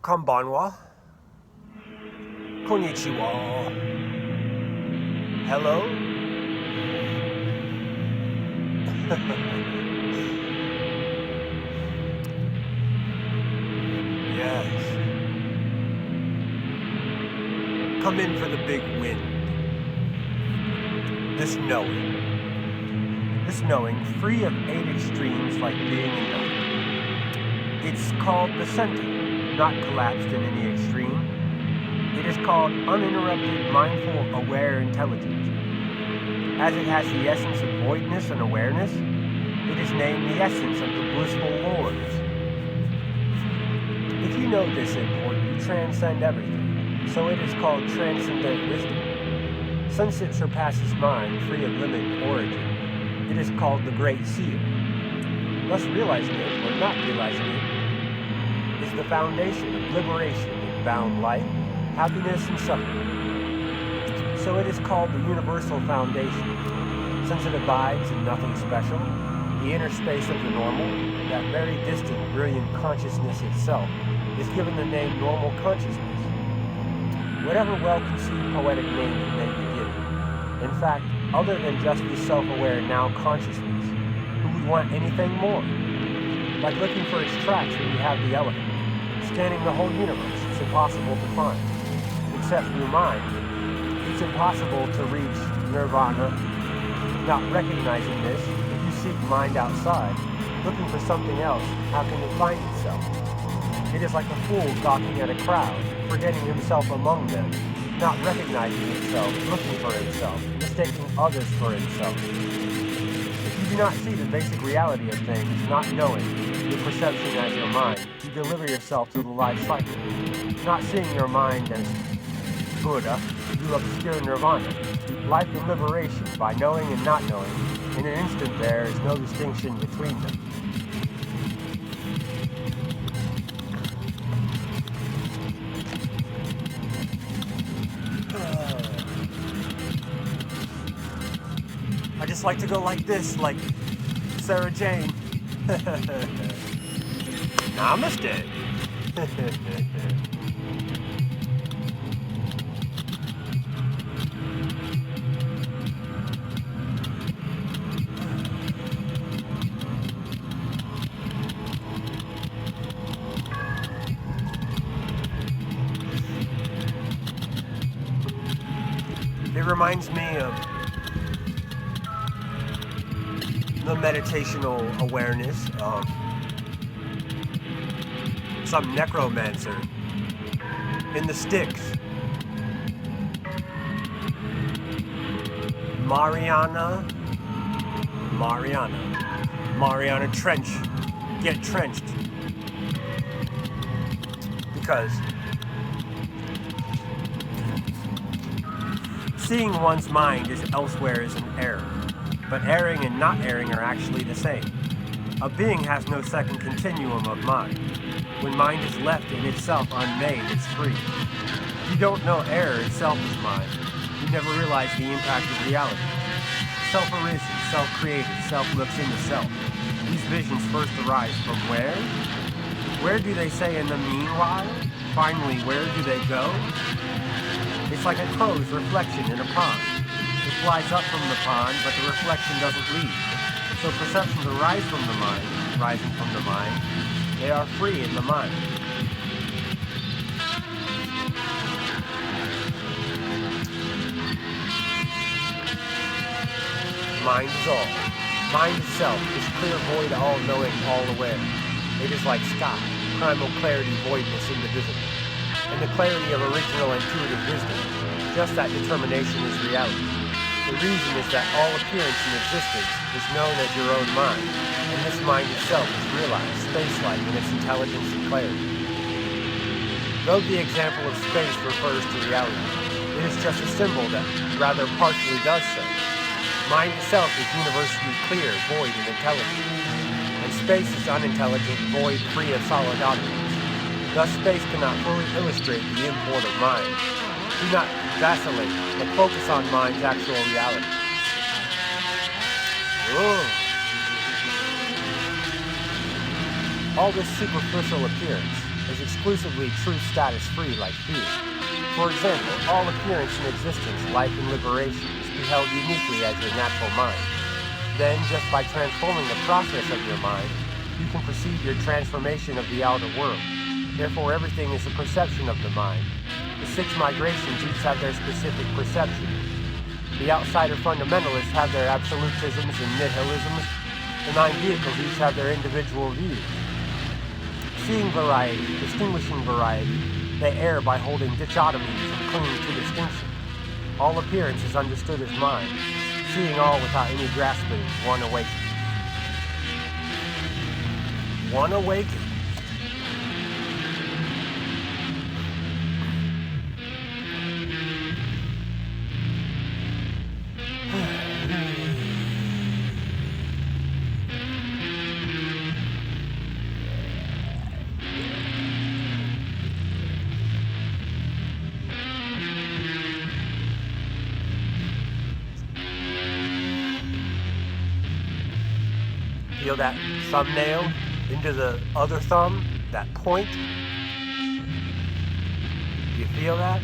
Konbanwa. Konnichiwa. Hello. Yes. Come in for the big wind. This knowing, free of 8 extremes like being and nothing. It's called the center, not collapsed in any extreme. It is called uninterrupted, mindful, aware intelligence. As it has the essence of voidness and awareness, it is named the essence of the blissful lords. If you know this import, you transcend everything, so it is called transcendent wisdom. Since it surpasses mind, free of limit and origin, it is called the Great Seal. Thus realizing it, or not realizing it, is the foundation of liberation in bound life, happiness, and suffering. So it is called the Universal Foundation, since it abides in nothing special, the inner space of the normal, that very distant, brilliant consciousness itself, is given the name normal consciousness. Whatever well-conceived poetic name you may be given. In fact, other than just the self-aware now consciousness, who would want anything more? Like looking for its tracks when you have the elephant. Scanning the whole universe, it's impossible to find. Except through mind, it's impossible to reach nirvana. Not recognizing this, if you seek mind outside, looking for something else, how can it find itself? It is like a fool gawking at a crowd, forgetting himself among them, not recognizing itself, looking for itself, mistaking others for himself. If you do not see the basic reality of things, not knowing your perception as your mind, you deliver yourself to the life cycle. Not seeing your mind as Buddha, you obscure nirvana. Life and liberation, by knowing and not knowing, in an instant there is no distinction between them. I just like to go like this, like Sarah Jane. Namaste. It reminds me of the meditational awareness of some necromancer in the sticks. Mariana Trench. Get trenched. Because seeing one's mind is elsewhere is an error. But erring and not erring are actually the same. A being has no second continuum of mind. When mind is left in itself unmade, it's free. If you don't know error itself is mind, you never realize the impact of reality. Self-arisen, self-created, self looks into self. These visions first arise from where? Where do they say in the meanwhile? Finally, where do they go? It's like a crow's reflection in a pond. It flies up from the pond, but the reflection doesn't leave. So perceptions arise from the mind, rising from the mind. They are free in the mind. Mind is all. Mind itself is clear void, all-knowing, all-aware. It is like sky, primal clarity, voidness, indivisible. And the clarity of original intuitive wisdom, just that determination is reality. The reason is that all appearance in existence is known as your own mind, and this mind itself is realized, space-like in its intelligence and clarity. Though the example of space refers to reality, it is just a symbol that rather partially does so. Mind itself is universally clear, void, and intelligent, and space is unintelligent, void, free of solid objects. Thus space cannot fully illustrate the import of mind. Do not vacillate, but focus on mind's actual reality. Whoa. All this superficial appearance, is exclusively truth status free like fear. For example, all appearance and existence, life and liberation is beheld uniquely as your natural mind. Then, just by transforming the process of your mind, you can perceive your transformation of the outer world. Therefore, everything is a perception of the mind. The 6 migrations each have their specific perception. The outsider fundamentalists have their absolutisms and nihilisms. The 9 vehicles each have their individual views. Seeing variety, distinguishing variety, they err by holding dichotomies and clinging to distinction. All appearance is understood as mind. Seeing all without any grasping, one awakens. One awakens. Feel that thumbnail into the other thumb, that point? Do you feel that?